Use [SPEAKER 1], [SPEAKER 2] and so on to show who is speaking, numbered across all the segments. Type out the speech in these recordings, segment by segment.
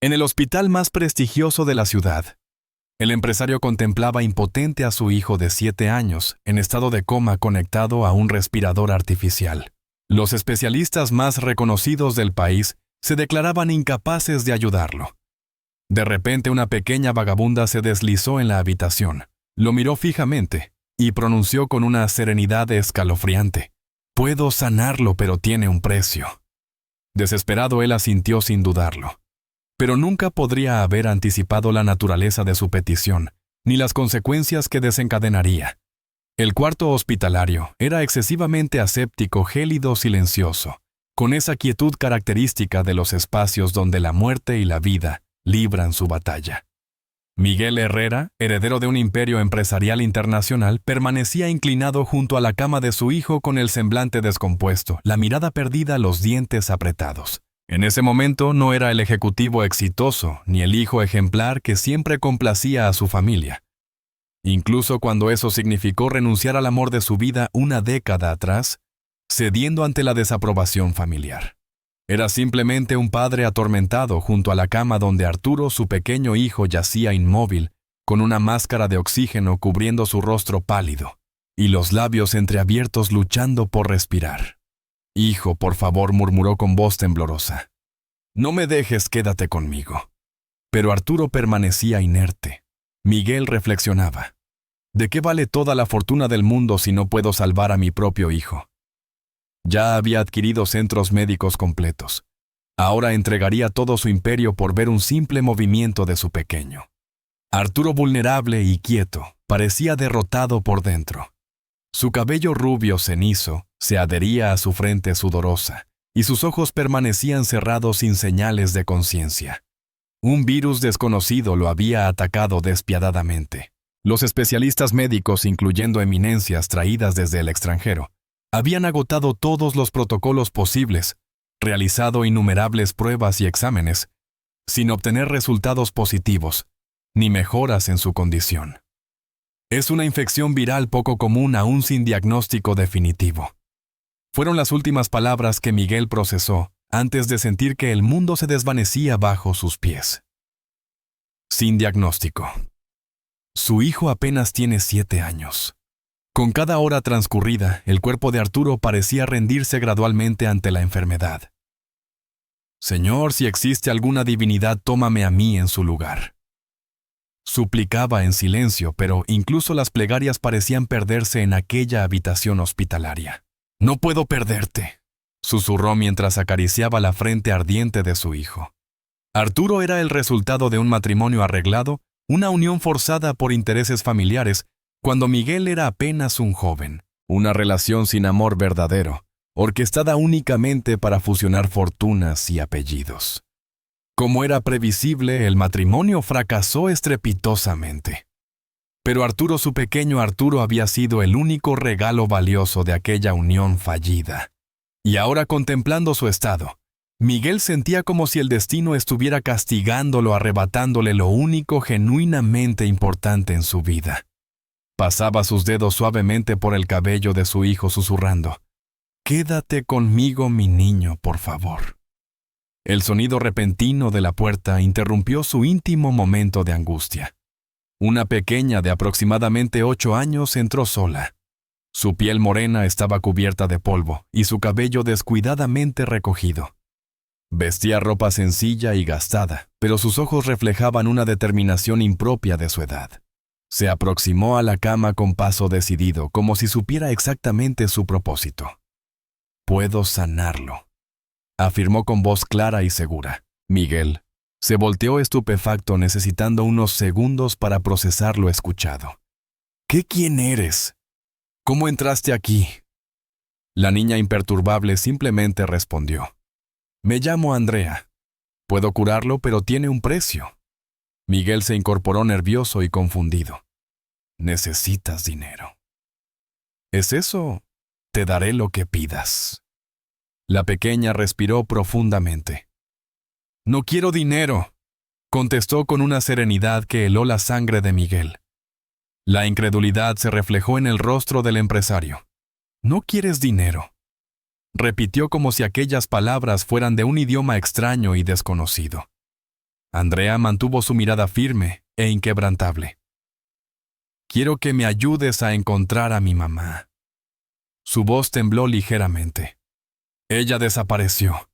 [SPEAKER 1] En el hospital más prestigioso de la ciudad, el empresario contemplaba impotente a su hijo de 7 años, en estado de coma conectado a un respirador artificial. Los especialistas más reconocidos del país se declaraban incapaces de ayudarlo. De repente una pequeña vagabunda se deslizó en la habitación, lo miró fijamente y pronunció con una serenidad escalofriante: «Puedo sanarlo, pero tiene un precio». Desesperado, él asintió sin dudarlo. Pero nunca podría haber anticipado la naturaleza de su petición, ni las consecuencias que desencadenaría. El cuarto hospitalario era excesivamente aséptico, gélido, silencioso, con esa quietud característica de los espacios donde la muerte y la vida libran su batalla. Miguel Herrera, heredero de un imperio empresarial internacional, permanecía inclinado junto a la cama de su hijo con el semblante descompuesto, la mirada perdida, los dientes apretados. En ese momento no era el ejecutivo exitoso, ni el hijo ejemplar que siempre complacía a su familia. Incluso cuando eso significó renunciar al amor de su vida una década atrás, cediendo ante la desaprobación familiar. Era simplemente un padre atormentado junto a la cama donde Arturo, su pequeño hijo, yacía inmóvil, con una máscara de oxígeno cubriendo su rostro pálido, y los labios entreabiertos luchando por respirar. «Hijo, por favor», murmuró con voz temblorosa. «No me dejes, quédate conmigo». Pero Arturo permanecía inerte. Miguel reflexionaba: ¿de qué vale toda la fortuna del mundo si no puedo salvar a mi propio hijo? Ya había adquirido centros médicos completos. Ahora entregaría todo su imperio por ver un simple movimiento de su pequeño. Arturo, vulnerable y quieto, parecía derrotado por dentro. Su cabello rubio cenizo se adhería a su frente sudorosa, y sus ojos permanecían cerrados sin señales de conciencia. Un virus desconocido lo había atacado despiadadamente. Los especialistas médicos, incluyendo eminencias traídas desde el extranjero, habían agotado todos los protocolos posibles, realizado innumerables pruebas y exámenes, sin obtener resultados positivos, ni mejoras en su condición. Es una infección viral poco común aún sin diagnóstico definitivo. Fueron las últimas palabras que Miguel procesó antes de sentir que el mundo se desvanecía bajo sus pies. Sin diagnóstico. Su hijo apenas tiene 7 años. Con cada hora transcurrida, el cuerpo de Arturo parecía rendirse gradualmente ante la enfermedad. «Señor, si existe alguna divinidad, tómame a mí en su lugar». Suplicaba en silencio, pero incluso las plegarias parecían perderse en aquella habitación hospitalaria. «No puedo perderte», susurró mientras acariciaba la frente ardiente de su hijo. Arturo era el resultado de un matrimonio arreglado, una unión forzada por intereses familiares, cuando Miguel era apenas un joven. Una relación sin amor verdadero, orquestada únicamente para fusionar fortunas y apellidos. Como era previsible, el matrimonio fracasó estrepitosamente. Pero Arturo, su pequeño Arturo, había sido el único regalo valioso de aquella unión fallida. Y ahora, contemplando su estado, Miguel sentía como si el destino estuviera castigándolo, arrebatándole lo único genuinamente importante en su vida. Pasaba sus dedos suavemente por el cabello de su hijo, susurrando: «Quédate conmigo, mi niño, por favor». El sonido repentino de la puerta interrumpió su íntimo momento de angustia. Una pequeña de aproximadamente 8 años entró sola. Su piel morena estaba cubierta de polvo y su cabello descuidadamente recogido. Vestía ropa sencilla y gastada, pero sus ojos reflejaban una determinación impropia de su edad. Se aproximó a la cama con paso decidido, como si supiera exactamente su propósito. «Puedo sanarlo», afirmó con voz clara y segura. Miguel se volteó estupefacto, necesitando unos segundos para procesar lo escuchado. «¿Quién eres? ¿Cómo entraste aquí?» La niña imperturbable simplemente respondió: «Me llamo Andrea. Puedo curarlo, pero tiene un precio». Miguel se incorporó nervioso y confundido. «Necesitas dinero». «¿Es eso? Te daré lo que pidas». La pequeña respiró profundamente. «No quiero dinero», contestó con una serenidad que heló la sangre de Miguel. La incredulidad se reflejó en el rostro del empresario. «¿No quieres dinero?», repitió como si aquellas palabras fueran de un idioma extraño y desconocido. Andrea mantuvo su mirada firme e inquebrantable. «Quiero que me ayudes a encontrar a mi mamá». Su voz tembló ligeramente. Ella desapareció.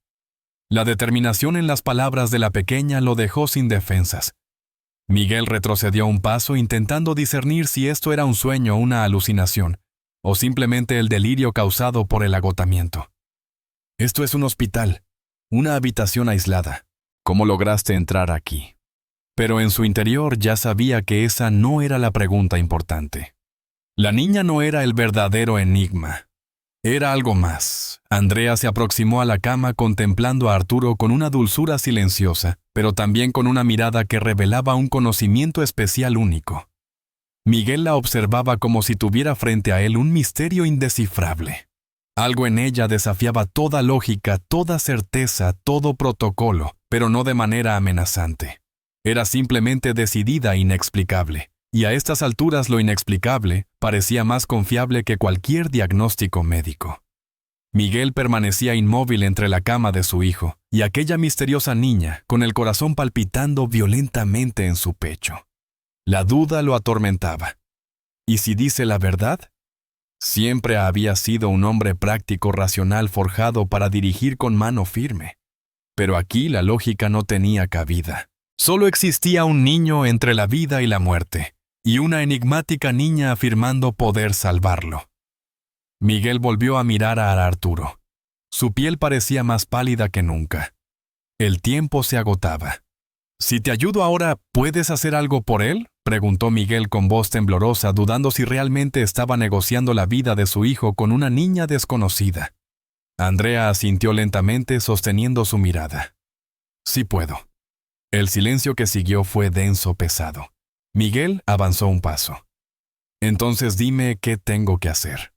[SPEAKER 1] La determinación en las palabras de la pequeña lo dejó sin defensas. Miguel retrocedió un paso intentando discernir si esto era un sueño o una alucinación, o simplemente el delirio causado por el agotamiento. «Esto es un hospital, una habitación aislada. ¿Cómo lograste entrar aquí?». Pero en su interior ya sabía que esa no era la pregunta importante. La niña no era el verdadero enigma. Era algo más. Andrea se aproximó a la cama contemplando a Arturo con una dulzura silenciosa, pero también con una mirada que revelaba un conocimiento especial único. Miguel la observaba como si tuviera frente a él un misterio indescifrable. Algo en ella desafiaba toda lógica, toda certeza, todo protocolo, pero no de manera amenazante. Era simplemente decidida e inexplicable. Y a estas alturas lo inexplicable parecía más confiable que cualquier diagnóstico médico. Miguel permanecía inmóvil entre la cama de su hijo y aquella misteriosa niña con el corazón palpitando violentamente en su pecho. La duda lo atormentaba. ¿Y si dice la verdad? Siempre había sido un hombre práctico, racional, forjado para dirigir con mano firme. Pero aquí la lógica no tenía cabida. Solo existía un niño entre la vida y la muerte, y una enigmática niña afirmando poder salvarlo. Miguel volvió a mirar a Arturo. Su piel parecía más pálida que nunca. El tiempo se agotaba. «Si te ayudo ahora, ¿puedes hacer algo por él?», preguntó Miguel con voz temblorosa, dudando si realmente estaba negociando la vida de su hijo con una niña desconocida. Andrea asintió lentamente, sosteniendo su mirada. «Sí puedo». El silencio que siguió fue denso, pesado. Miguel avanzó un paso. «Entonces dime qué tengo que hacer».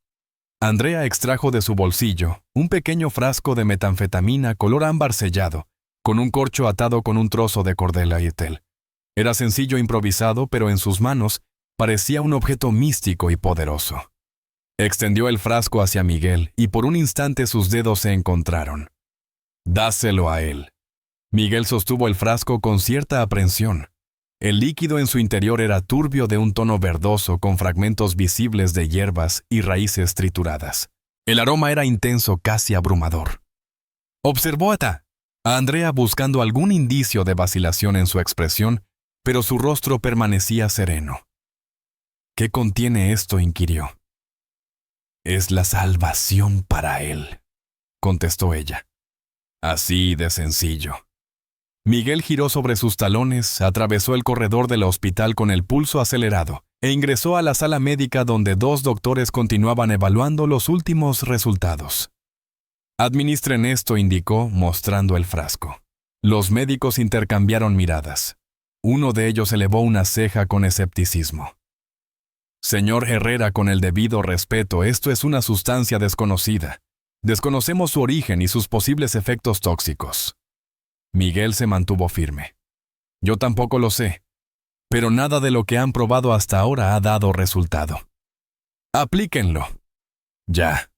[SPEAKER 1] Andrea extrajo de su bolsillo un pequeño frasco de metanfetamina color ámbar sellado, con un corcho atado con un trozo de cordel Airtel. Era sencillo e improvisado, pero en sus manos parecía un objeto místico y poderoso. Extendió el frasco hacia Miguel y por un instante sus dedos se encontraron. «Dáselo a él». Miguel sostuvo el frasco con cierta aprensión. El líquido en su interior era turbio, de un tono verdoso con fragmentos visibles de hierbas y raíces trituradas. El aroma era intenso, casi abrumador. Observó a Andrea buscando algún indicio de vacilación en su expresión, pero su rostro permanecía sereno. «¿Qué contiene esto?», inquirió. «Es la salvación para él», contestó ella. Así de sencillo. Miguel giró sobre sus talones, atravesó el corredor del hospital con el pulso acelerado e ingresó a la sala médica donde 2 doctores continuaban evaluando los últimos resultados. «Administren esto», indicó, mostrando el frasco. Los médicos intercambiaron miradas. Uno de ellos elevó una ceja con escepticismo. «Señor Herrera, con el debido respeto, esto es una sustancia desconocida. Desconocemos su origen y sus posibles efectos tóxicos». Miguel se mantuvo firme. «Yo tampoco lo sé, pero nada de lo que han probado hasta ahora ha dado resultado. Aplíquenlo». «Ya».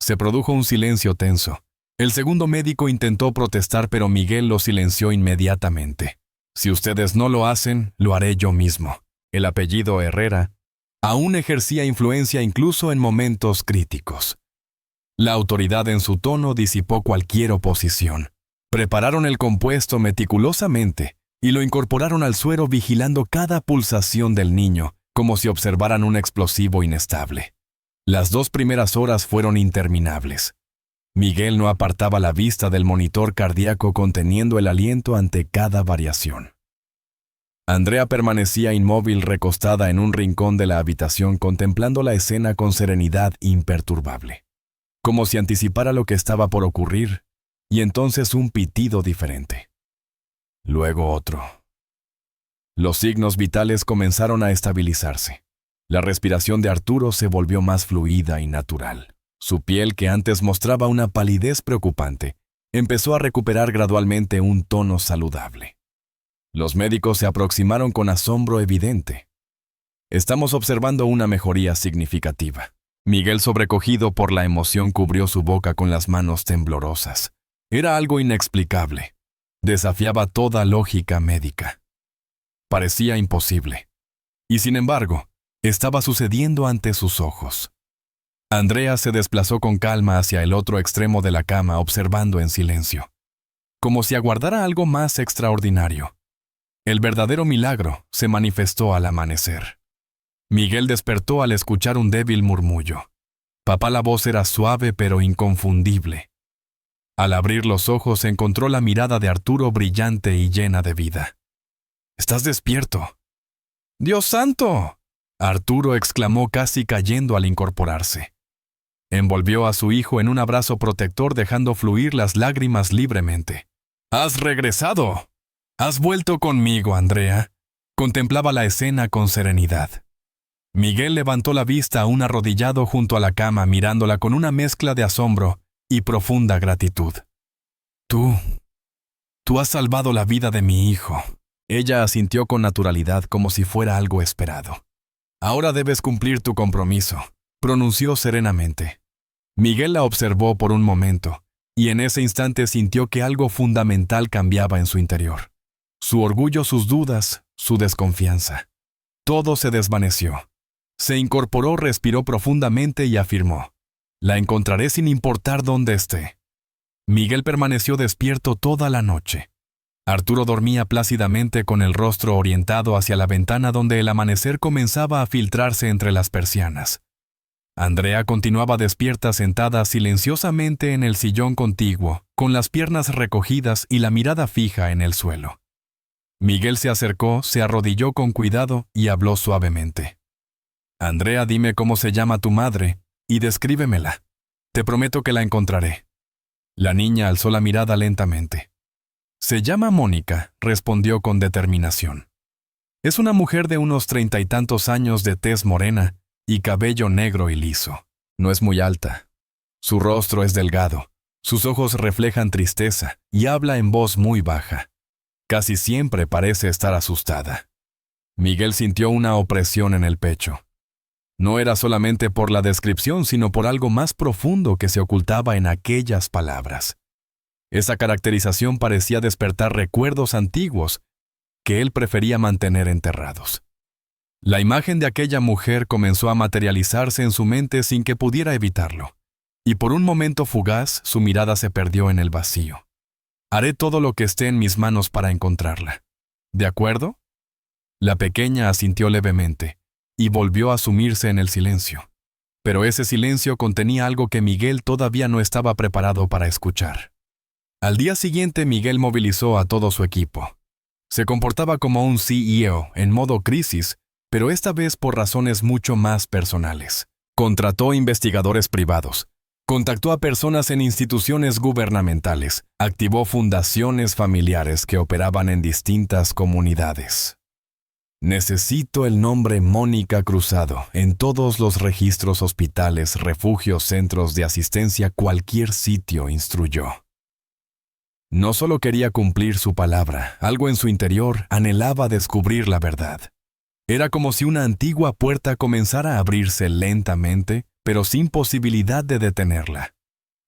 [SPEAKER 1] Se produjo un silencio tenso. El segundo médico intentó protestar, pero Miguel lo silenció inmediatamente. «Si ustedes no lo hacen, lo haré yo mismo». El apellido Herrera aún ejercía influencia incluso en momentos críticos. La autoridad en su tono disipó cualquier oposición. Prepararon el compuesto meticulosamente y lo incorporaron al suero, vigilando cada pulsación del niño, como si observaran un explosivo inestable. Las 2 primeras horas fueron interminables. Miguel no apartaba la vista del monitor cardíaco, conteniendo el aliento ante cada variación. Andrea permanecía inmóvil, recostada en un rincón de la habitación, contemplando la escena con serenidad imperturbable, como si anticipara lo que estaba por ocurrir, y entonces un pitido diferente. Luego otro. Los signos vitales comenzaron a estabilizarse. La respiración de Arturo se volvió más fluida y natural. Su piel, que antes mostraba una palidez preocupante, empezó a recuperar gradualmente un tono saludable. Los médicos se aproximaron con asombro evidente. «Estamos observando una mejoría significativa». Miguel, sobrecogido por la emoción, cubrió su boca con las manos temblorosas. Era algo inexplicable. Desafiaba toda lógica médica. Parecía imposible. Y sin embargo, estaba sucediendo ante sus ojos. Andrea se desplazó con calma hacia el otro extremo de la cama, observando en silencio, como si aguardara algo más extraordinario. El verdadero milagro se manifestó al amanecer. Miguel despertó al escuchar un débil murmullo. Papá, la voz era suave pero inconfundible. Al abrir los ojos encontró la mirada de Arturo brillante y llena de vida. «¿Estás despierto?» «¡Dios santo!», Arturo exclamó casi cayendo al incorporarse. Envolvió a su hijo en un abrazo protector dejando fluir las lágrimas libremente. «¡Has regresado! ¡Has vuelto conmigo, Andrea!», contemplaba la escena con serenidad. Miguel levantó la vista aún arrodillado junto a la cama mirándola con una mezcla de asombro y profunda gratitud. Tú has salvado la vida de mi hijo». Ella asintió con naturalidad como si fuera algo esperado. «Ahora debes cumplir tu compromiso», pronunció serenamente. Miguel la observó por un momento, y en ese instante sintió que algo fundamental cambiaba en su interior. Su orgullo, sus dudas, su desconfianza. Todo se desvaneció. Se incorporó, respiró profundamente y afirmó: «La encontraré sin importar dónde esté». Miguel permaneció despierto toda la noche. Arturo dormía plácidamente con el rostro orientado hacia la ventana donde el amanecer comenzaba a filtrarse entre las persianas. Andrea continuaba despierta sentada silenciosamente en el sillón contiguo, con las piernas recogidas y la mirada fija en el suelo. Miguel se acercó, se arrodilló con cuidado y habló suavemente. «Andrea, dime cómo se llama tu madre y descríbemela. Te prometo que la encontraré». La niña alzó la mirada lentamente. «Se llama Mónica», respondió con determinación. «Es una mujer de unos 30 y tantos años, de tez morena y cabello negro y liso. No es muy alta. Su rostro es delgado, sus ojos reflejan tristeza y habla en voz muy baja. Casi siempre parece estar asustada». Miguel sintió una opresión en el pecho. No era solamente por la descripción, sino por algo más profundo que se ocultaba en aquellas palabras. Esa caracterización parecía despertar recuerdos antiguos que él prefería mantener enterrados. La imagen de aquella mujer comenzó a materializarse en su mente sin que pudiera evitarlo, y por un momento fugaz su mirada se perdió en el vacío. «Haré todo lo que esté en mis manos para encontrarla. ¿De acuerdo?». La pequeña asintió levemente y volvió a sumirse en el silencio. Pero ese silencio contenía algo que Miguel todavía no estaba preparado para escuchar. Al día siguiente, Miguel movilizó a todo su equipo. Se comportaba como un CEO en modo crisis, pero esta vez por razones mucho más personales. Contrató investigadores privados, contactó a personas en instituciones gubernamentales, activó fundaciones familiares que operaban en distintas comunidades. «Necesito el nombre Mónica Cruzado en todos los registros, hospitales, refugios, centros de asistencia, cualquier sitio», instruyó. No solo quería cumplir su palabra, algo en su interior anhelaba descubrir la verdad. Era como si una antigua puerta comenzara a abrirse lentamente, pero sin posibilidad de detenerla.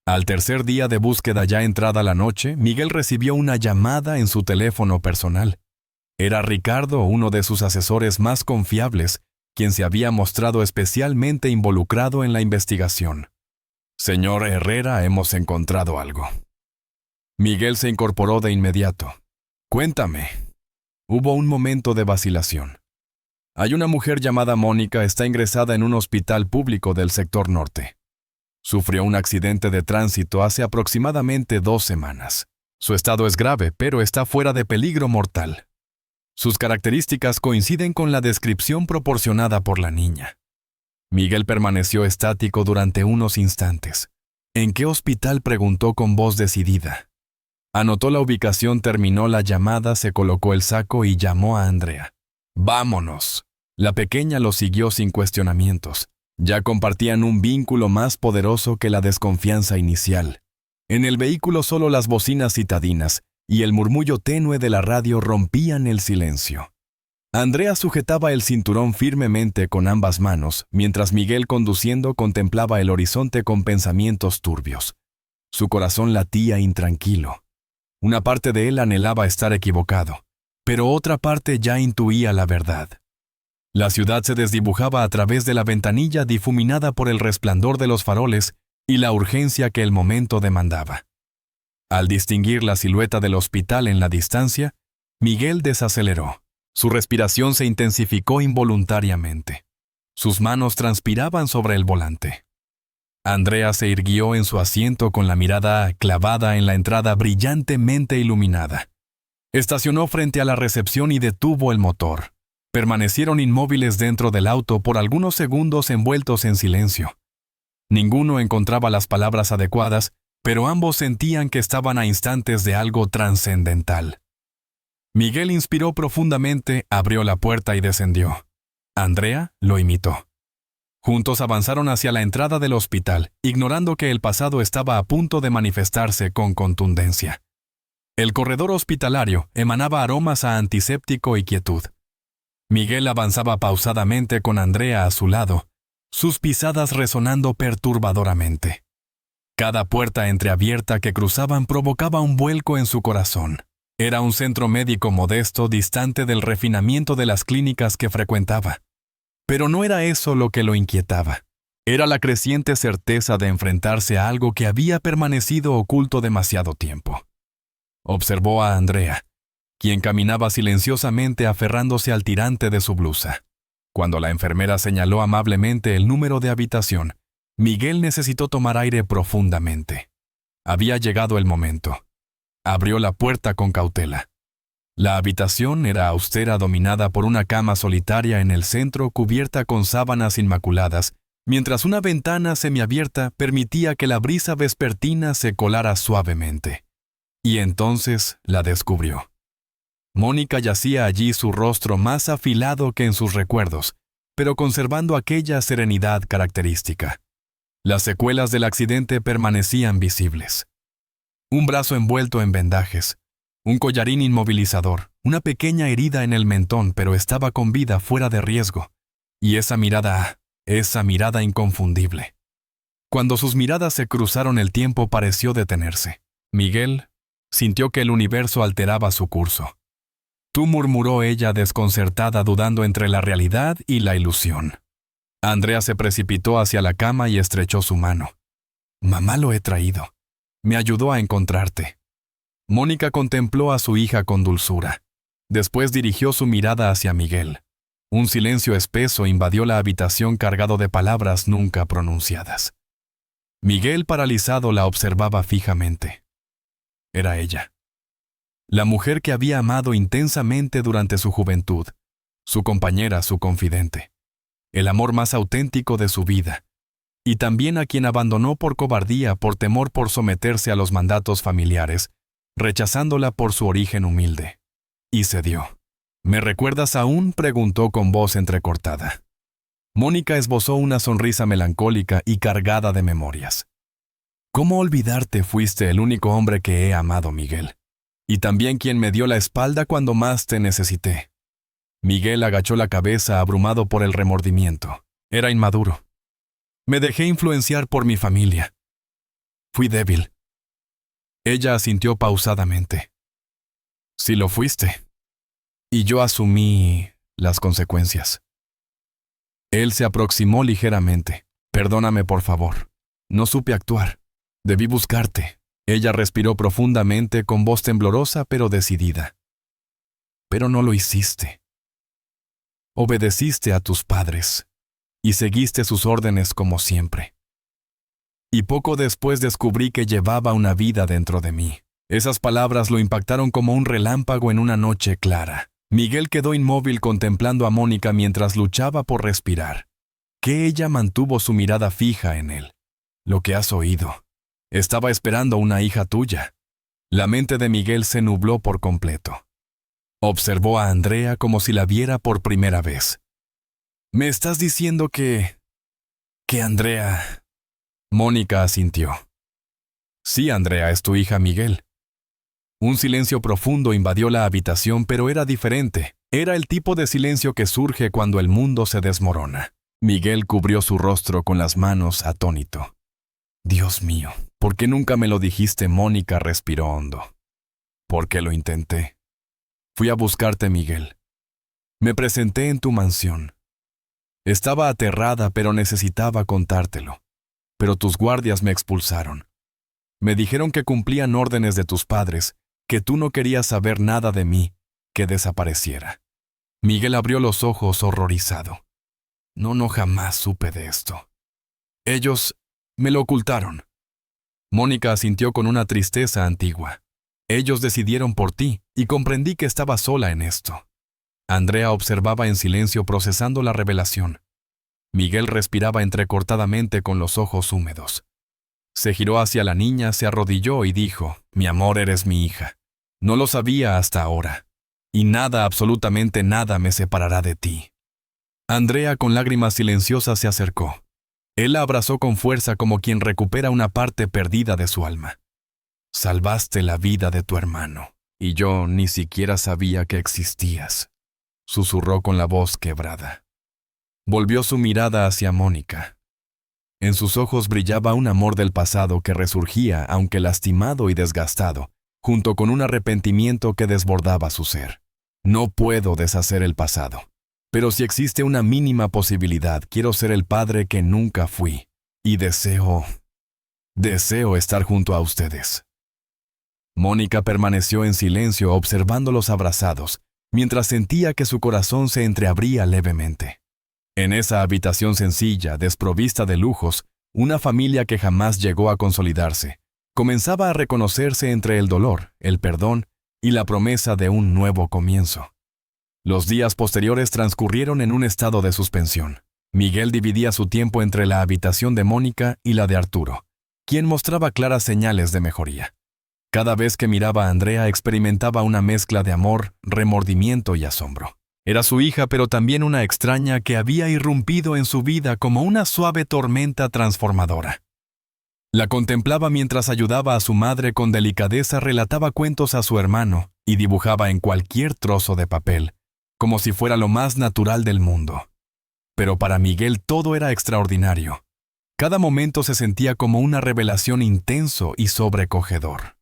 [SPEAKER 1] Al tercer día de búsqueda, ya entrada la noche, Miguel recibió una llamada en su teléfono personal. Era Ricardo, uno de sus asesores más confiables, quien se había mostrado especialmente involucrado en la investigación. «Señor Herrera, hemos encontrado algo». Miguel se incorporó de inmediato. «Cuéntame». Hubo un momento de vacilación. «Hay una mujer llamada Mónica, está ingresada en un hospital público del sector norte. Sufrió un accidente de tránsito hace aproximadamente 2 semanas. Su estado es grave, pero está fuera de peligro mortal. Sus características coinciden con la descripción proporcionada por la niña». Miguel permaneció estático durante unos instantes. «¿En qué hospital?», preguntó con voz decidida. Anotó la ubicación, terminó la llamada, se colocó el saco y llamó a Andrea. «Vámonos». La pequeña lo siguió sin cuestionamientos. Ya compartían un vínculo más poderoso que la desconfianza inicial. En el vehículo solo las bocinas citadinas y el murmullo tenue de la radio rompían el silencio. Andrea sujetaba el cinturón firmemente con ambas manos, mientras Miguel, conduciendo, contemplaba el horizonte con pensamientos turbios. Su corazón latía intranquilo. Una parte de él anhelaba estar equivocado, pero otra parte ya intuía la verdad. La ciudad se desdibujaba a través de la ventanilla difuminada por el resplandor de los faroles y la urgencia que el momento demandaba. Al distinguir la silueta del hospital en la distancia, Miguel desaceleró. Su respiración se intensificó involuntariamente. Sus manos transpiraban sobre el volante. Andrea se irguió en su asiento con la mirada clavada en la entrada brillantemente iluminada. Estacionó frente a la recepción y detuvo el motor. Permanecieron inmóviles dentro del auto por algunos segundos envueltos en silencio. Ninguno encontraba las palabras adecuadas, pero ambos sentían que estaban a instantes de algo trascendental. Miguel inspiró profundamente, abrió la puerta y descendió. Andrea lo imitó. Juntos avanzaron hacia la entrada del hospital, ignorando que el pasado estaba a punto de manifestarse con contundencia. El corredor hospitalario emanaba aromas a antiséptico y quietud. Miguel avanzaba pausadamente con Andrea a su lado, sus pisadas resonando perturbadoramente. Cada puerta entreabierta que cruzaban provocaba un vuelco en su corazón. Era un centro médico modesto, distante del refinamiento de las clínicas que frecuentaba. Pero no era eso lo que lo inquietaba. Era la creciente certeza de enfrentarse a algo que había permanecido oculto demasiado tiempo. Observó a Andrea, quien caminaba silenciosamente aferrándose al tirante de su blusa. Cuando la enfermera señaló amablemente el número de habitación, Miguel necesitó tomar aire profundamente. Había llegado el momento. Abrió la puerta con cautela. La habitación era austera, dominada por una cama solitaria en el centro cubierta con sábanas inmaculadas, mientras una ventana semiabierta permitía que la brisa vespertina se colara suavemente. Y entonces la descubrió. Mónica yacía allí, su rostro más afilado que en sus recuerdos, pero conservando aquella serenidad característica. Las secuelas del accidente permanecían visibles. Un brazo envuelto en vendajes, un collarín inmovilizador, una pequeña herida en el mentón, pero estaba con vida, fuera de riesgo. Y esa mirada inconfundible. Cuando sus miradas se cruzaron, el tiempo pareció detenerse. Miguel sintió que el universo alteraba su curso. «Tú», murmuró ella desconcertada, dudando entre la realidad y la ilusión. Andrea se precipitó hacia la cama y estrechó su mano. «Mamá, lo he traído. Me ayudó a encontrarte». Mónica contempló a su hija con dulzura. Después dirigió su mirada hacia Miguel. Un silencio espeso invadió la habitación, cargado de palabras nunca pronunciadas. Miguel, paralizado, la observaba fijamente. Era ella. La mujer que había amado intensamente durante su juventud, su compañera, su confidente. El amor más auténtico de su vida. Y también a quien abandonó por cobardía, por temor, por someterse a los mandatos familiares, rechazándola por su origen humilde. Y cedió. «¿Me recuerdas aún?», preguntó con voz entrecortada. Mónica esbozó una sonrisa melancólica y cargada de memorias. «¿Cómo olvidarte? Fuiste el único hombre que he amado, Miguel. Y también quien me dio la espalda cuando más te necesité». Miguel agachó la cabeza, abrumado por el remordimiento. Era inmaduro. «Me dejé influenciar por mi familia. Fui débil». Ella asintió pausadamente. «Sí lo fuiste. Y yo asumí las consecuencias». Él se aproximó ligeramente. «Perdóname, por favor. No supe actuar. Debí buscarte». Ella respiró profundamente, con voz temblorosa pero decidida. «Pero no lo hiciste. Obedeciste a tus padres y seguiste sus órdenes como siempre. Y poco después descubrí que llevaba una vida dentro de mí». Esas palabras lo impactaron como un relámpago en una noche clara. Miguel quedó inmóvil contemplando a Mónica mientras luchaba por respirar. Que ella mantuvo su mirada fija en él. «Lo que has oído. Estaba esperando una hija tuya». La mente de Miguel se nubló por completo. Observó a Andrea como si la viera por primera vez. «¿Me estás diciendo que Andrea...?» Mónica asintió. «Sí, Andrea es tu hija, Miguel». Un silencio profundo invadió la habitación, pero era diferente. Era el tipo de silencio que surge cuando el mundo se desmorona. Miguel cubrió su rostro con las manos, atónito. «Dios mío, ¿por qué nunca me lo dijiste?», Mónica respiró hondo. Porque lo intenté. Fui a buscarte, Miguel. Me presenté en tu mansión. Estaba aterrada, pero necesitaba contártelo. Pero tus guardias me expulsaron. Me dijeron que cumplían órdenes de tus padres, que tú no querías saber nada de mí, que desapareciera. Miguel abrió los ojos horrorizado. No, jamás supe de esto. Ellos me lo ocultaron. Mónica asintió con una tristeza antigua. Ellos decidieron por ti, y comprendí que estaba sola en esto. Andrea observaba en silencio procesando la revelación. Miguel respiraba entrecortadamente con los ojos húmedos. Se giró hacia la niña, se arrodilló y dijo: «Mi amor, eres mi hija. No lo sabía hasta ahora. Y nada, absolutamente nada, me separará de ti». Andrea, con lágrimas silenciosas, se acercó. Él la abrazó con fuerza como quien recupera una parte perdida de su alma. «Salvaste la vida de tu hermano, y yo ni siquiera sabía que existías», susurró con la voz quebrada. Volvió su mirada hacia Mónica. En sus ojos brillaba un amor del pasado que resurgía, aunque lastimado y desgastado, junto con un arrepentimiento que desbordaba su ser. «No puedo deshacer el pasado. Pero si existe una mínima posibilidad, quiero ser el padre que nunca fui. Y deseo estar junto a ustedes». Mónica permaneció en silencio observándolos abrazados, mientras sentía que su corazón se entreabría levemente. En esa habitación sencilla, desprovista de lujos, una familia que jamás llegó a consolidarse, comenzaba a reconocerse entre el dolor, el perdón y la promesa de un nuevo comienzo. Los días posteriores transcurrieron en un estado de suspensión. Miguel dividía su tiempo entre la habitación de Mónica y la de Arturo, quien mostraba claras señales de mejoría. Cada vez que miraba a Andrea experimentaba una mezcla de amor, remordimiento y asombro. Era su hija, pero también una extraña que había irrumpido en su vida como una suave tormenta transformadora. La contemplaba mientras ayudaba a su madre con delicadeza, relataba cuentos a su hermano y dibujaba en cualquier trozo de papel, como si fuera lo más natural del mundo. Pero para Miguel todo era extraordinario. Cada momento se sentía como una revelación intenso y sobrecogedor.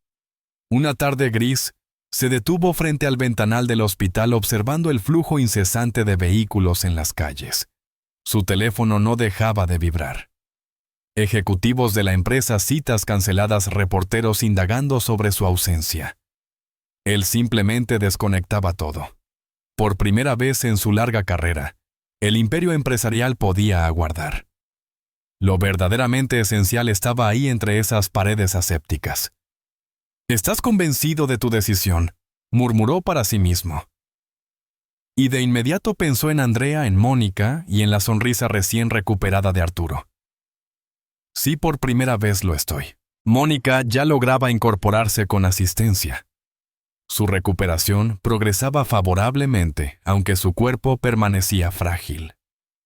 [SPEAKER 1] Una tarde gris, se detuvo frente al ventanal del hospital observando el flujo incesante de vehículos en las calles. Su teléfono no dejaba de vibrar. Ejecutivos de la empresa, citas canceladas, reporteros indagando sobre su ausencia. Él simplemente desconectaba todo. Por primera vez en su larga carrera, el imperio empresarial podía aguardar. Lo verdaderamente esencial estaba ahí entre esas paredes asépticas. «¿Estás convencido de tu decisión?», murmuró para sí mismo. Y de inmediato pensó en Andrea, en Mónica y en la sonrisa recién recuperada de Arturo. «Sí, por primera vez lo estoy». Mónica ya lograba incorporarse con asistencia. Su recuperación progresaba favorablemente, aunque su cuerpo permanecía frágil.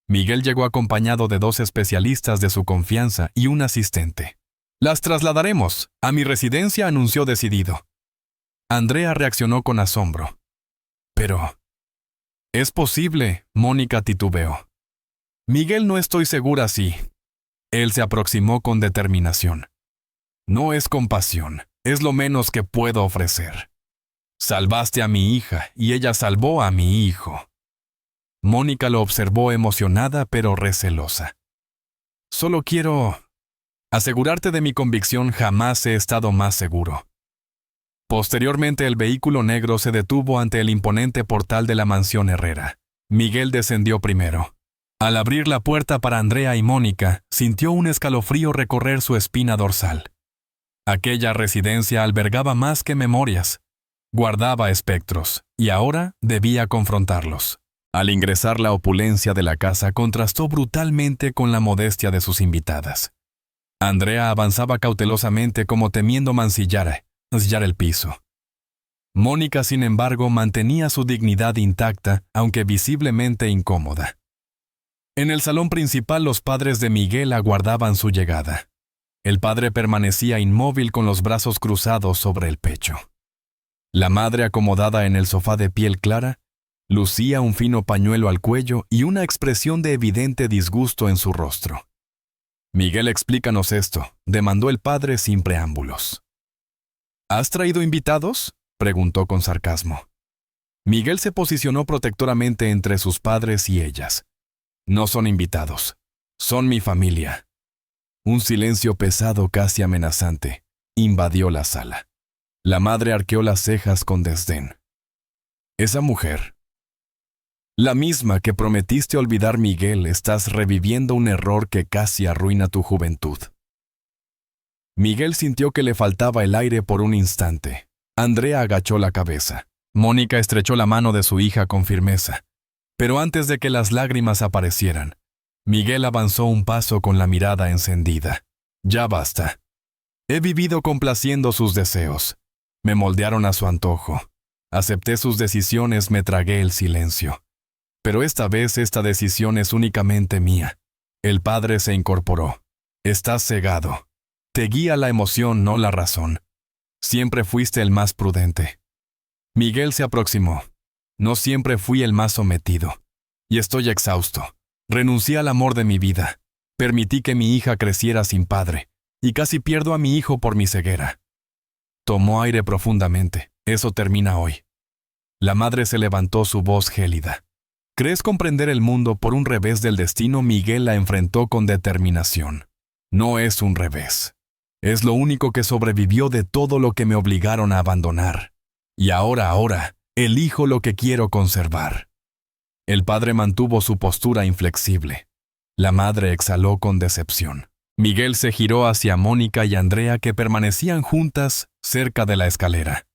[SPEAKER 1] Miguel llegó acompañado de 2 especialistas de su confianza y un asistente. «Las trasladaremos a mi residencia», anunció decidido. Andrea reaccionó con asombro. «Pero ¿es posible?», Mónica titubeó. «Miguel, no estoy segura si». Él se aproximó con determinación. «No es compasión, es lo menos que puedo ofrecer. Salvaste a mi hija y ella salvó a mi hijo». Mónica lo observó emocionada pero recelosa. «Solo quiero asegurarte de mi convicción, jamás he estado más seguro». Posteriormente el vehículo negro se detuvo ante el imponente portal de la mansión Herrera. Miguel descendió primero. Al abrir la puerta para Andrea y Mónica, sintió un escalofrío recorrer su espina dorsal. Aquella residencia albergaba más que memorias. Guardaba espectros, y ahora debía confrontarlos. Al ingresar, la opulencia de la casa contrastó brutalmente con la modestia de sus invitadas. Andrea avanzaba cautelosamente como temiendo mancillar el piso. Mónica, sin embargo, mantenía su dignidad intacta, aunque visiblemente incómoda. En el salón principal, los padres de Miguel aguardaban su llegada. El padre permanecía inmóvil con los brazos cruzados sobre el pecho. La madre, acomodada en el sofá de piel clara, lucía un fino pañuelo al cuello y una expresión de evidente disgusto en su rostro. «Miguel, explícanos esto», demandó el padre sin preámbulos. «¿Has traído invitados?», preguntó con sarcasmo. Miguel se posicionó protectoramente entre sus padres y ellas. No son invitados. Son mi familia. Un silencio pesado, casi amenazante, invadió la sala. La madre arqueó las cejas con desdén. Esa mujer, la misma que prometiste olvidar, Miguel, estás reviviendo un error que casi arruina tu juventud. Miguel sintió que le faltaba el aire por un instante. Andrea agachó la cabeza. Mónica estrechó la mano de su hija con firmeza. Pero antes de que las lágrimas aparecieran, Miguel avanzó un paso con la mirada encendida. Ya basta. He vivido complaciendo sus deseos. Me moldearon a su antojo. Acepté sus decisiones, me tragué el silencio. Pero esta vez esta decisión es únicamente mía. El padre se incorporó. Estás cegado. Te guía la emoción, no la razón. Siempre fuiste el más prudente. Miguel se aproximó. No siempre fui el más sometido. Y estoy exhausto. Renuncié al amor de mi vida. Permití que mi hija creciera sin padre. Y casi pierdo a mi hijo por mi ceguera. Tomó aire profundamente. Eso termina hoy. La madre se levantó, su voz gélida. ¿Crees comprender el mundo por un revés del destino? Miguel la enfrentó con determinación. No es un revés. Es lo único que sobrevivió de todo lo que me obligaron a abandonar. Y ahora, elijo lo que quiero conservar. El padre mantuvo su postura inflexible. La madre exhaló con decepción. Miguel se giró hacia Mónica y Andrea, que permanecían juntas cerca de la escalera.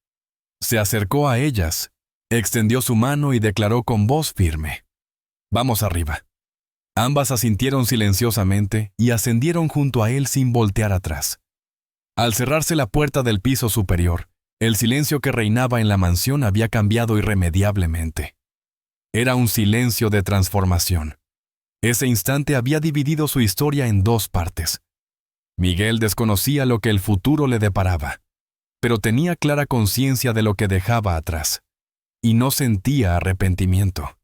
[SPEAKER 1] Se acercó a ellas, extendió su mano y declaró con voz firme: «Vamos arriba». Ambas asintieron silenciosamente y ascendieron junto a él sin voltear atrás. Al cerrarse la puerta del piso superior, el silencio que reinaba en la mansión había cambiado irremediablemente. Era un silencio de transformación. Ese instante había dividido su historia en dos partes. Miguel desconocía lo que el futuro le deparaba, pero tenía clara conciencia de lo que dejaba atrás, y no sentía arrepentimiento.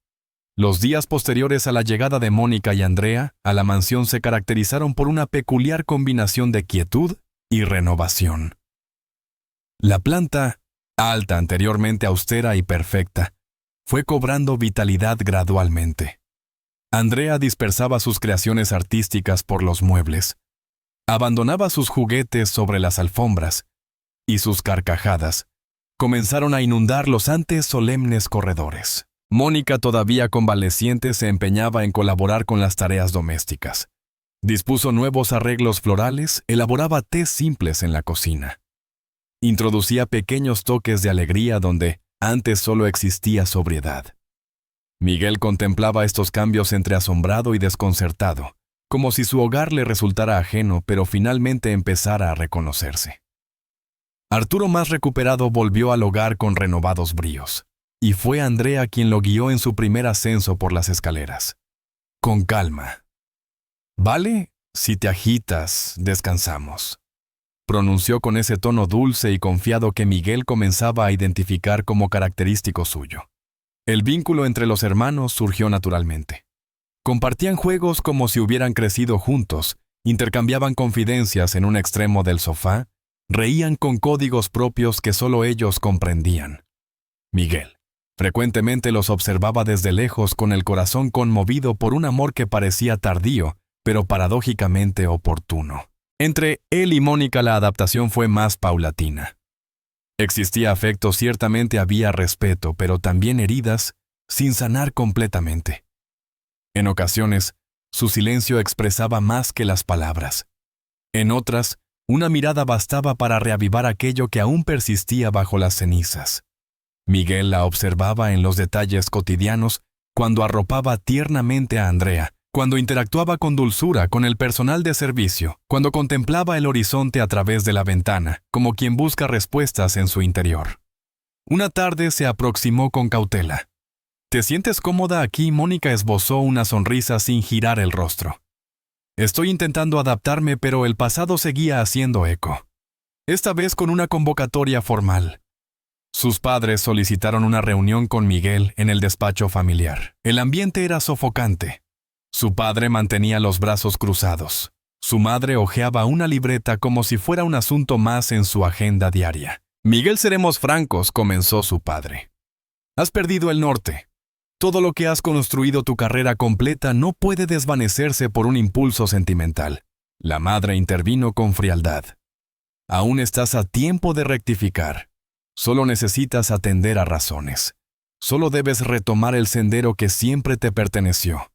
[SPEAKER 1] Los días posteriores a la llegada de Mónica y Andrea a la mansión se caracterizaron por una peculiar combinación de quietud y renovación. La planta, alta, anteriormente austera y perfecta, fue cobrando vitalidad gradualmente. Andrea dispersaba sus creaciones artísticas por los muebles, abandonaba sus juguetes sobre las alfombras, y sus carcajadas comenzaron a inundar los antes solemnes corredores. Mónica, todavía convaleciente, se empeñaba en colaborar con las tareas domésticas. Dispuso nuevos arreglos florales, elaboraba tés simples en la cocina. Introducía pequeños toques de alegría donde antes solo existía sobriedad. Miguel contemplaba estos cambios entre asombrado y desconcertado, como si su hogar le resultara ajeno, pero finalmente empezara a reconocerse. Arturo, más recuperado, volvió al hogar con renovados bríos, y fue Andrea quien lo guió en su primer ascenso por las escaleras. Con calma. «Vale, si te agitas, descansamos», pronunció con ese tono dulce y confiado que Miguel comenzaba a identificar como característico suyo. El vínculo entre los hermanos surgió naturalmente. Compartían juegos como si hubieran crecido juntos, intercambiaban confidencias en un extremo del sofá, reían con códigos propios que solo ellos comprendían. Miguel frecuentemente los observaba desde lejos, con el corazón conmovido por un amor que parecía tardío, pero paradójicamente oportuno. Entre él y Mónica la adaptación fue más paulatina. Existía afecto, ciertamente había respeto, pero también heridas sin sanar completamente. En ocasiones, su silencio expresaba más que las palabras. En otras, una mirada bastaba para reavivar aquello que aún persistía bajo las cenizas. Miguel la observaba en los detalles cotidianos, cuando arropaba tiernamente a Andrea, cuando interactuaba con dulzura con el personal de servicio, cuando contemplaba el horizonte a través de la ventana, como quien busca respuestas en su interior. Una tarde se aproximó con cautela. «¿Te sientes cómoda aquí?» Mónica esbozó una sonrisa sin girar el rostro. «Estoy intentando adaptarme, pero el pasado seguía haciendo eco. Esta vez con una convocatoria formal». Sus padres solicitaron una reunión con Miguel en el despacho familiar. El ambiente era sofocante. Su padre mantenía los brazos cruzados. Su madre hojeaba una libreta como si fuera un asunto más en su agenda diaria. Miguel, seremos francos, comenzó su padre. Has perdido el norte. Todo lo que has construido tu carrera completa no puede desvanecerse por un impulso sentimental. La madre intervino con frialdad. Aún estás a tiempo de rectificar. Solo necesitas atender a razones. Solo debes retomar el sendero que siempre te perteneció.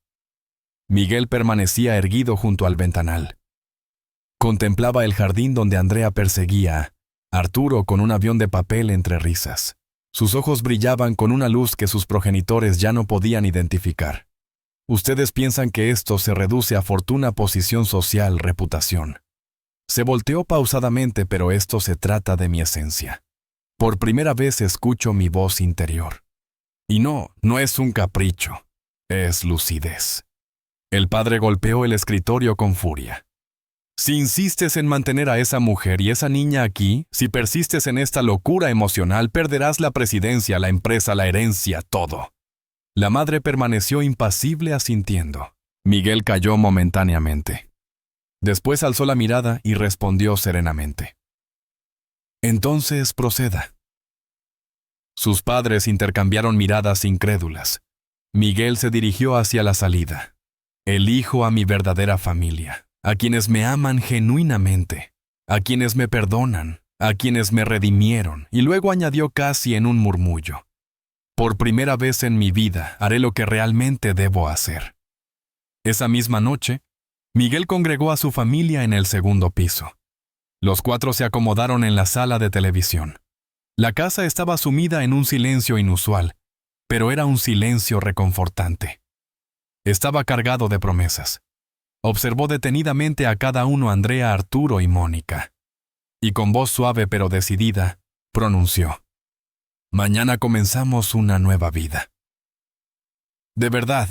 [SPEAKER 1] Miguel permanecía erguido junto al ventanal. Contemplaba el jardín donde Andrea perseguía a Arturo con un avión de papel entre risas. Sus ojos brillaban con una luz que sus progenitores ya no podían identificar. Ustedes piensan que esto se reduce a fortuna, posición social, reputación. Se volteó pausadamente, pero esto se trata de mi esencia. Por primera vez escucho mi voz interior. Y no es un capricho, es lucidez. El padre golpeó el escritorio con furia. Si insistes en mantener a esa mujer y esa niña aquí, si persistes en esta locura emocional, perderás la presidencia, la empresa, la herencia, todo. La madre permaneció impasible asintiendo. Miguel calló momentáneamente. Después alzó la mirada y respondió serenamente. Entonces proceda. Sus padres intercambiaron miradas incrédulas. Miguel se dirigió hacia la salida. Elijo a mi verdadera familia, a quienes me aman genuinamente, a quienes me perdonan, a quienes me redimieron, y luego añadió casi en un murmullo. Por primera vez en mi vida haré lo que realmente debo hacer. Esa misma noche, Miguel congregó a su familia en el segundo piso. Los 4 se acomodaron en la sala de televisión. La casa estaba sumida en un silencio inusual, pero era un silencio reconfortante. Estaba cargado de promesas. Observó detenidamente a cada uno, Andrea, Arturo y Mónica. Y con voz suave pero decidida, pronunció: Mañana comenzamos una nueva vida. ¿De verdad?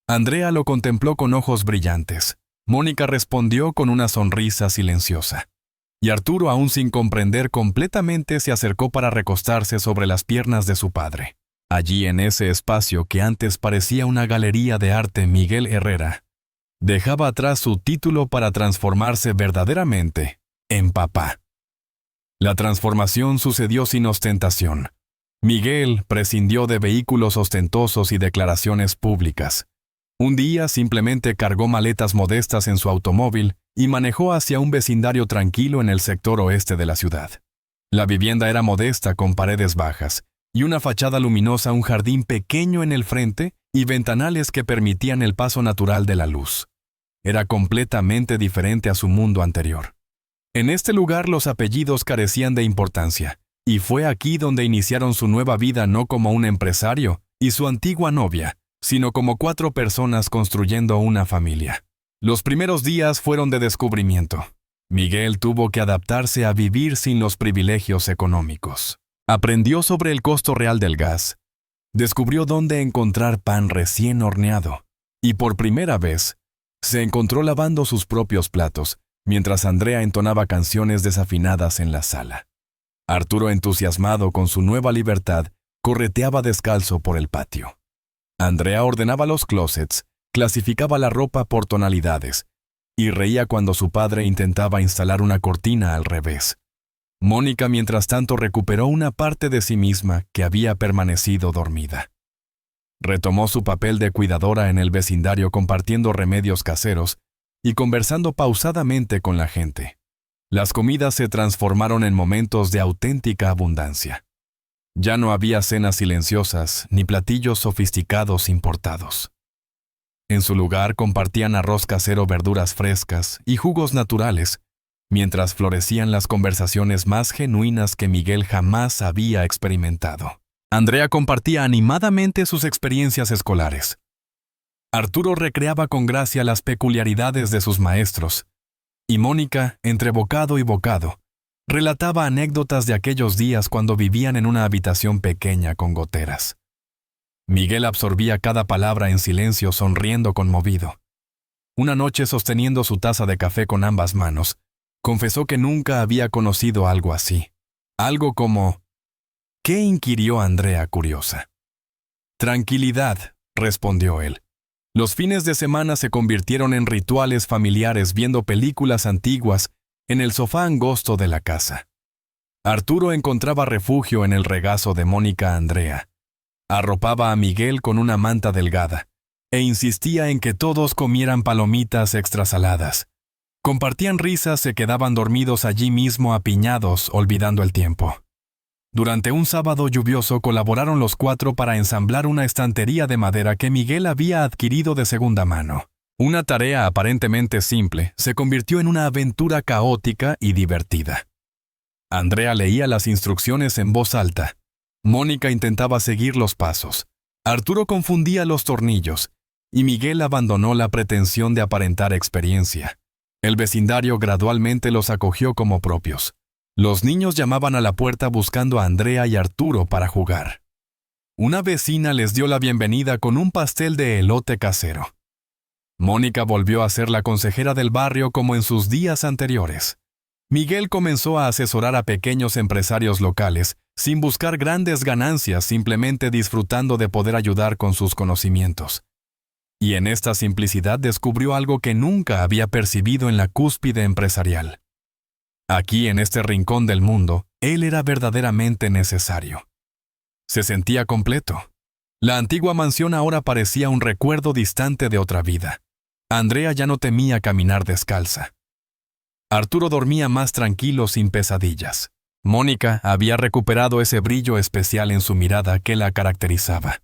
[SPEAKER 1] Andrea lo contempló con ojos brillantes. Mónica respondió con una sonrisa silenciosa. Y Arturo, aún sin comprender completamente, se acercó para recostarse sobre las piernas de su padre. Allí, en ese espacio que antes parecía una galería de arte, Miguel Herrera dejaba atrás su título para transformarse verdaderamente en papá. La transformación sucedió sin ostentación. Miguel prescindió de vehículos ostentosos y declaraciones públicas. Un día simplemente cargó maletas modestas en su automóvil y manejó hacia un vecindario tranquilo en el sector oeste de la ciudad. La vivienda era modesta, con paredes bajas y una fachada luminosa, un jardín pequeño en el frente y ventanales que permitían el paso natural de la luz. Era completamente diferente a su mundo anterior. En este lugar los apellidos carecían de importancia, y fue aquí donde iniciaron su nueva vida, no como un empresario y su antigua novia, sino como 4 personas construyendo una familia. Los primeros días fueron de descubrimiento. Miguel tuvo que adaptarse a vivir sin los privilegios económicos. Aprendió sobre el costo real del gas. Descubrió dónde encontrar pan recién horneado. Y por primera vez, se encontró lavando sus propios platos, mientras Andrea entonaba canciones desafinadas en la sala. Arturo, entusiasmado con su nueva libertad, correteaba descalzo por el patio. Andrea ordenaba los closets, clasificaba la ropa por tonalidades, y reía cuando su padre intentaba instalar una cortina al revés. Mónica, mientras tanto, recuperó una parte de sí misma que había permanecido dormida. Retomó su papel de cuidadora en el vecindario, compartiendo remedios caseros y conversando pausadamente con la gente. Las comidas se transformaron en momentos de auténtica abundancia. Ya no había cenas silenciosas ni platillos sofisticados importados. En su lugar compartían arroz casero, verduras frescas y jugos naturales, mientras florecían las conversaciones más genuinas que Miguel jamás había experimentado. Andrea compartía animadamente sus experiencias escolares. Arturo recreaba con gracia las peculiaridades de sus maestros, y Mónica, entre bocado y bocado, relataba anécdotas de aquellos días cuando vivían en una habitación pequeña con goteras. Miguel absorbía cada palabra en silencio, sonriendo conmovido. Una noche, sosteniendo su taza de café con ambas manos, confesó que nunca había conocido algo así. Algo como... ¿Qué?, inquirió Andrea, curiosa. Tranquilidad, respondió él. Los fines de semana se convirtieron en rituales familiares, viendo películas antiguas en el sofá angosto de la casa. Arturo encontraba refugio en el regazo de Mónica Andrea. Arropaba a Miguel con una manta delgada e insistía en que todos comieran palomitas extrasaladas. Compartían risas, se quedaban dormidos allí mismo apiñados, olvidando el tiempo. Durante un sábado lluvioso colaboraron los cuatro para ensamblar una estantería de madera que Miguel había adquirido de segunda mano. Una tarea aparentemente simple se convirtió en una aventura caótica y divertida. Andrea leía las instrucciones en voz alta. Mónica intentaba seguir los pasos. Arturo confundía los tornillos y Miguel abandonó la pretensión de aparentar experiencia. El vecindario gradualmente los acogió como propios. Los niños llamaban a la puerta buscando a Andrea y Arturo para jugar. Una vecina les dio la bienvenida con un pastel de elote casero. Mónica volvió a ser la consejera del barrio como en sus días anteriores. Miguel comenzó a asesorar a pequeños empresarios locales, sin buscar grandes ganancias, simplemente disfrutando de poder ayudar con sus conocimientos. Y en esta simplicidad descubrió algo que nunca había percibido en la cúspide empresarial. Aquí, en este rincón del mundo, él era verdaderamente necesario. Se sentía completo. La antigua mansión ahora parecía un recuerdo distante de otra vida. Andrea ya no temía caminar descalza. Arturo dormía más tranquilo, sin pesadillas. Mónica había recuperado ese brillo especial en su mirada que la caracterizaba.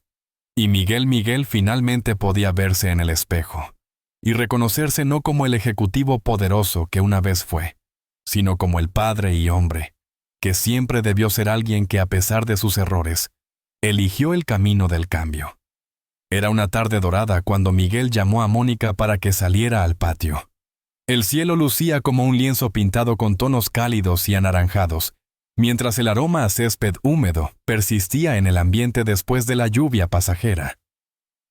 [SPEAKER 1] Y Miguel finalmente podía verse en el espejo y reconocerse no como el ejecutivo poderoso que una vez fue, sino como el padre y hombre, que siempre debió ser alguien que, a pesar de sus errores, eligió el camino del cambio. Era una tarde dorada cuando Miguel llamó a Mónica para que saliera al patio. El cielo lucía como un lienzo pintado con tonos cálidos y anaranjados, mientras el aroma a césped húmedo persistía en el ambiente después de la lluvia pasajera.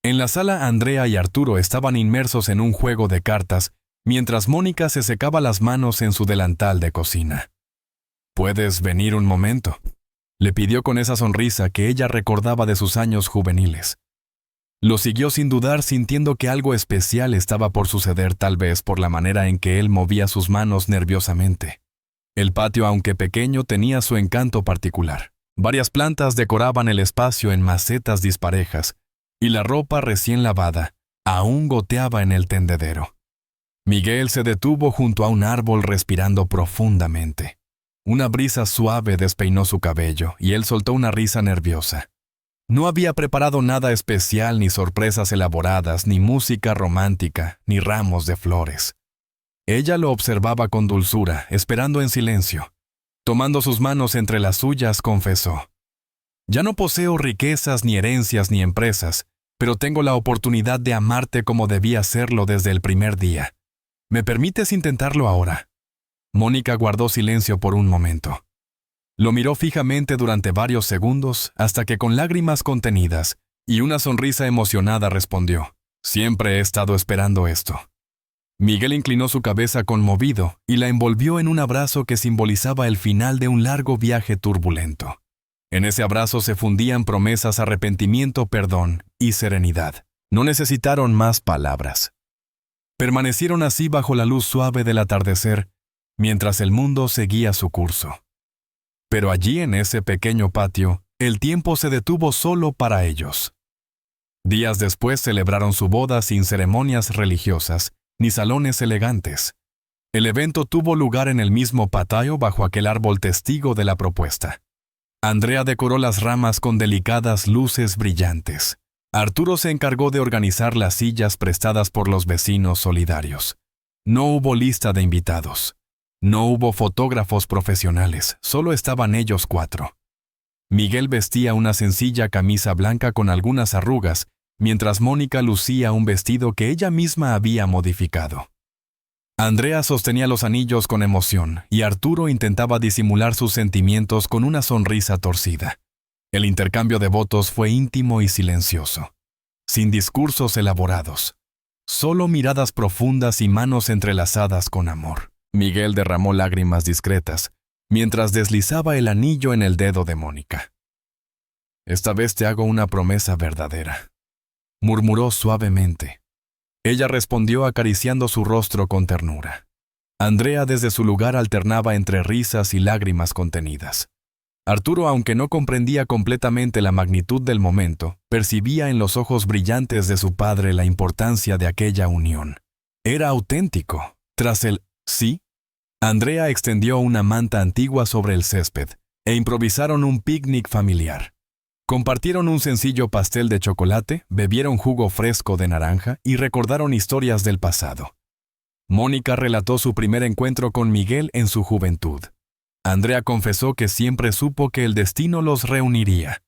[SPEAKER 1] En la sala, Andrea y Arturo estaban inmersos en un juego de cartas, mientras Mónica se secaba las manos en su delantal de cocina. «¿Puedes venir un momento?», le pidió con esa sonrisa que ella recordaba de sus años juveniles. Lo siguió sin dudar, sintiendo que algo especial estaba por suceder, tal vez por la manera en que él movía sus manos nerviosamente. El patio, aunque pequeño, tenía su encanto particular. Varias plantas decoraban el espacio en macetas disparejas, y la ropa recién lavada aún goteaba en el tendedero. Miguel se detuvo junto a un árbol respirando profundamente. Una brisa suave despeinó su cabello y él soltó una risa nerviosa. No había preparado nada especial, ni sorpresas elaboradas, ni música romántica, ni ramos de flores. Ella lo observaba con dulzura, esperando en silencio. Tomando sus manos entre las suyas, confesó: «Ya no poseo riquezas, ni herencias, ni empresas, pero tengo la oportunidad de amarte como debí hacerlo desde el primer día. ¿Me permites intentarlo ahora?». Mónica guardó silencio por un momento. Lo miró fijamente durante varios segundos, hasta que con lágrimas contenidas y una sonrisa emocionada respondió: «Siempre he estado esperando esto». Miguel inclinó su cabeza conmovido y la envolvió en un abrazo que simbolizaba el final de un largo viaje turbulento. En ese abrazo se fundían promesas, arrepentimiento, perdón y serenidad. No necesitaron más palabras. Permanecieron así bajo la luz suave del atardecer, mientras el mundo seguía su curso. Pero allí, en ese pequeño patio, el tiempo se detuvo solo para ellos. Días después celebraron su boda sin ceremonias religiosas ni salones elegantes. El evento tuvo lugar en el mismo patio, bajo aquel árbol testigo de la propuesta. Andrea decoró las ramas con delicadas luces brillantes. Arturo se encargó de organizar las sillas prestadas por los vecinos solidarios. No hubo lista de invitados. No hubo fotógrafos profesionales, solo estaban ellos cuatro. Miguel vestía una sencilla camisa blanca con algunas arrugas, mientras Mónica lucía un vestido que ella misma había modificado. Andrea sostenía los anillos con emoción y Arturo intentaba disimular sus sentimientos con una sonrisa torcida. El intercambio de votos fue íntimo y silencioso, sin discursos elaborados, solo miradas profundas y manos entrelazadas con amor. Miguel derramó lágrimas discretas mientras deslizaba el anillo en el dedo de Mónica. «Esta vez te hago una promesa verdadera», murmuró suavemente. Ella respondió acariciando su rostro con ternura. Andrea desde su lugar alternaba entre risas y lágrimas contenidas. Arturo, aunque no comprendía completamente la magnitud del momento, percibía en los ojos brillantes de su padre la importancia de aquella unión. Era auténtico. Tras el sí, Andrea extendió una manta antigua sobre el césped e improvisaron un picnic familiar. Compartieron un sencillo pastel de chocolate, bebieron jugo fresco de naranja y recordaron historias del pasado. Mónica relató su primer encuentro con Miguel en su juventud. Andrea confesó que siempre supo que el destino los reuniría.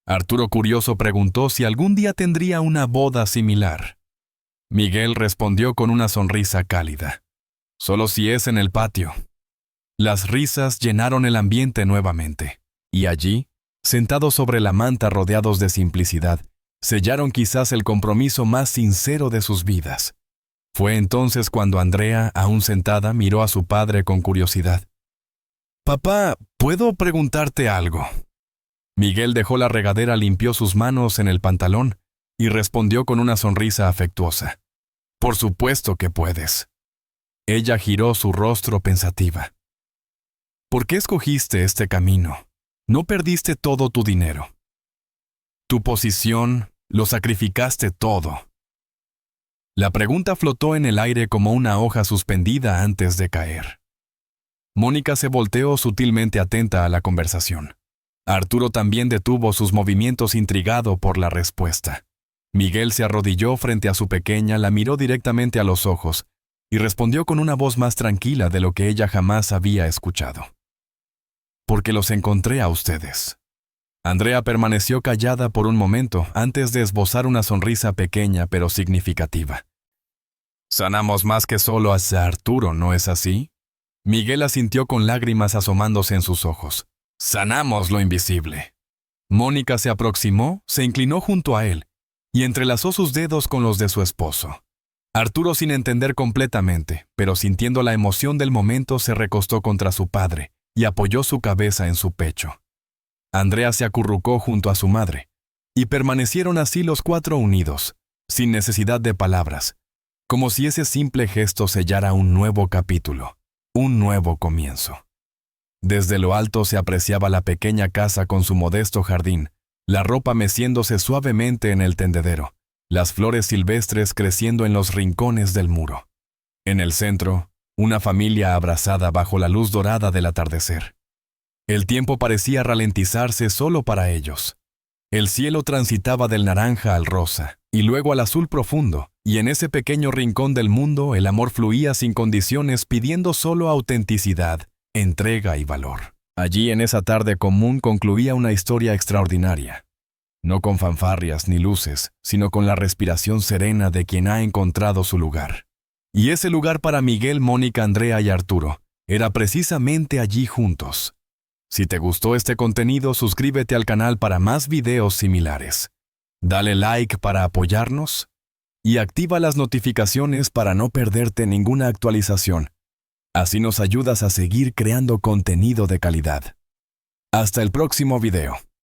[SPEAKER 1] Arturo, curioso, preguntó si algún día tendría una boda similar. Miguel respondió con una sonrisa cálida. Solo si es en el patio. Las risas llenaron el ambiente nuevamente. Y allí, sentados sobre la manta rodeados de simplicidad, sellaron quizás el compromiso más sincero de sus vidas. Fue entonces cuando Andrea, aún sentada, miró a su padre con curiosidad. «Papá, ¿puedo preguntarte algo?» Miguel dejó la regadera, limpió sus manos en el pantalón y respondió con una sonrisa afectuosa. «Por supuesto que puedes». Ella giró su rostro pensativa. «¿Por qué escogiste este camino? No perdiste todo tu dinero. Tu posición, lo sacrificaste todo». La pregunta flotó en el aire como una hoja suspendida antes de caer. Mónica se volteó sutilmente, atenta a la conversación. Arturo también detuvo sus movimientos, intrigado por la respuesta. Miguel se arrodilló frente a su pequeña, la miró directamente a los ojos y respondió con una voz más tranquila de lo que ella jamás había escuchado. «Porque los encontré a ustedes». Andrea permaneció callada por un momento antes de esbozar una sonrisa pequeña pero significativa. «Sanamos más que solo a Arturo, ¿no es así?» Miguel asintió con lágrimas asomándose en sus ojos. «Sanamos lo invisible». Mónica se aproximó, se inclinó junto a él y entrelazó sus dedos con los de su esposo. Arturo, sin entender completamente, pero sintiendo la emoción del momento, se recostó contra su padre y apoyó su cabeza en su pecho. Andrea se acurrucó junto a su madre, y permanecieron así los cuatro unidos, sin necesidad de palabras, como si ese simple gesto sellara un nuevo capítulo, un nuevo comienzo. Desde lo alto se apreciaba la pequeña casa con su modesto jardín, la ropa meciéndose suavemente en el tendedero, las flores silvestres creciendo en los rincones del muro. En el centro, una familia abrazada bajo la luz dorada del atardecer. El tiempo parecía ralentizarse solo para ellos. El cielo transitaba del naranja al rosa, y luego al azul profundo, y en ese pequeño rincón del mundo el amor fluía sin condiciones, pidiendo solo autenticidad, entrega y valor. Allí, en esa tarde común, concluía una historia extraordinaria. No con fanfarrias ni luces, sino con la respiración serena de quien ha encontrado su lugar. Y ese lugar para Miguel, Mónica, Andrea y Arturo era precisamente allí juntos. Si te gustó este contenido, suscríbete al canal para más videos similares. Dale like para apoyarnos y activa las notificaciones para no perderte ninguna actualización. Así nos ayudas a seguir creando contenido de calidad. Hasta el próximo video.